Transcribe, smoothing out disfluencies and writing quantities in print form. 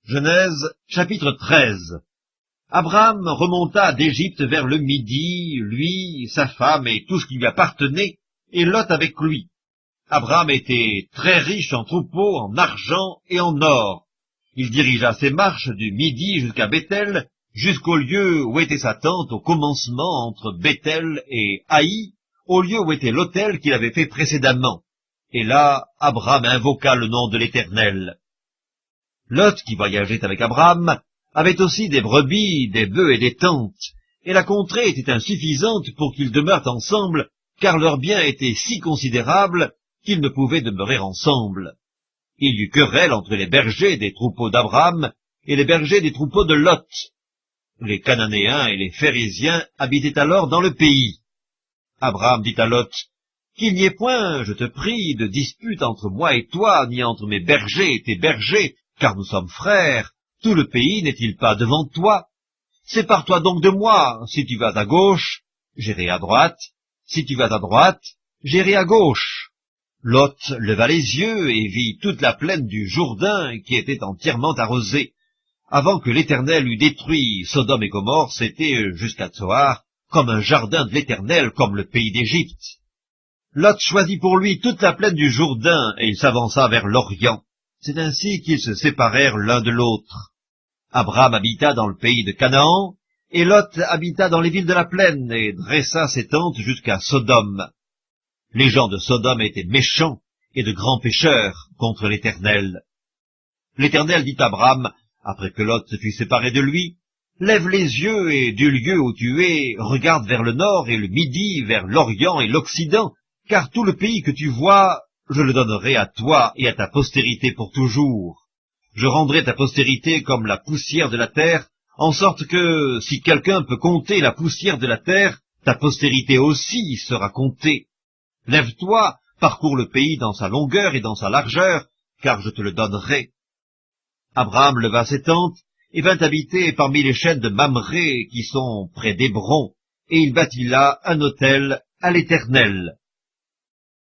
Genèse, chapitre 13. Abraham remonta d'Égypte vers le midi, lui, sa femme et tout ce qui lui appartenait, et Lot avec lui. Abraham était très riche en troupeaux, en argent et en or. Il dirigea ses marches du midi jusqu'à Béthel, jusqu'au lieu où était sa tente au commencement entre Béthel et Haï, au lieu où était l'autel qu'il avait fait précédemment. Et là, Abraham invoqua le nom de l'Éternel. Lot, qui voyageait avec Abraham, avait aussi des brebis, des bœufs et des tentes, et la contrée était insuffisante pour qu'ils demeurent ensemble, car leurs biens étaient si considérables qu'ils ne pouvaient demeurer ensemble. Il y eut querelle entre les bergers des troupeaux d'Abraham et les bergers des troupeaux de Lot. Les Cananéens et les Phérésiens habitaient alors dans le pays. Abraham dit à Lot, « Qu'il n'y ait point, je te prie, de dispute entre moi et toi, ni entre mes bergers et tes bergers, car nous sommes frères. Tout le pays n'est-il pas devant toi? Sépare-toi donc de moi. Si tu vas à gauche, j'irai à droite. Si tu vas à droite, j'irai à gauche. » Lot leva les yeux et vit toute la plaine du Jourdain qui était entièrement arrosée. Avant que l'Éternel eût détruit Sodome et Gomorrhe, c'était jusqu'à Tsoar, comme un jardin de l'Éternel, comme le pays d'Égypte. Lot choisit pour lui toute la plaine du Jourdain, et il s'avança vers l'Orient. C'est ainsi qu'ils se séparèrent l'un de l'autre. Abraham habita dans le pays de Canaan, et Lot habita dans les villes de la plaine, et dressa ses tentes jusqu'à Sodome. Les gens de Sodome étaient méchants et de grands pécheurs contre l'Éternel. L'Éternel dit à Abraham, après que Lot se fut séparé de lui, « Lève les yeux, et du lieu où tu es, regarde vers le nord et le midi, vers l'Orient et l'Occident, car tout le pays que tu vois, je le donnerai à toi et à ta postérité pour toujours. Je rendrai ta postérité comme la poussière de la terre, en sorte que, si quelqu'un peut compter la poussière de la terre, ta postérité aussi sera comptée. Lève-toi, parcours le pays dans sa longueur et dans sa largeur, car je te le donnerai. » Abraham leva ses tentes et vint habiter parmi les chaînes de Mamré qui sont près d'Hébron, et il bâtit là un autel à l'Éternel.